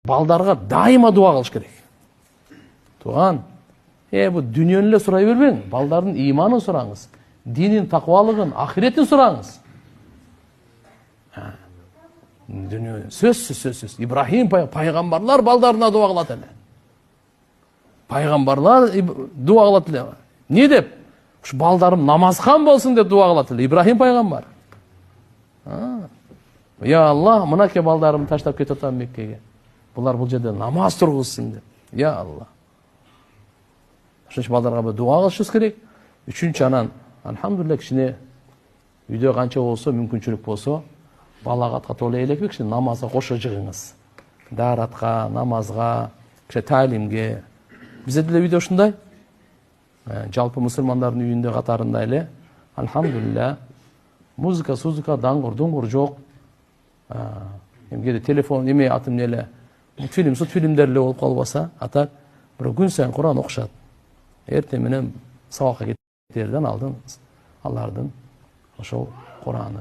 балдарга дайыма дуа кылыш керек. Туган, бу дүниені эле сурай бербең, балдардын иманын сураңыз, динин, такыбалыгын, ахиретин сураңыз. Сөзсүз. Ибрахим пайгамбарлар балдарына дуа кылат эле. Пайгамбарлар дуа кылат эле. Не деп? Ушу балдарым намазхан болсун деп дуа кылат эле. Ибрахим пайгамбар. Я Аллах, мынакей балдарым таштап кетип атам Меккеге. Булар бул жерде намаз тургузсун деп. Я Аллах. Ошончо балдарга дуа кылышыбыз керек. Үчүнчү, анан алхамдулилля кичине үйдө канча болсо, мүмкүнчүлүк болсо, балага катып элекпи, кичине намазга кошо жыгыңыз. Daaratка, намазга, кичине таалимге. Бизде деле үйдө ушундай. Жалпы мусулмандардын үйүндө катарында эле алхамдулилля музыка, даңгур жок. Эмгеде телефон эме атым эле мультфильм, фильмдер эле болуп калбаса, атак бирок күн сайын Куран окушат. Эртең менен сабакка кетерден алдын алардын ошол Кураны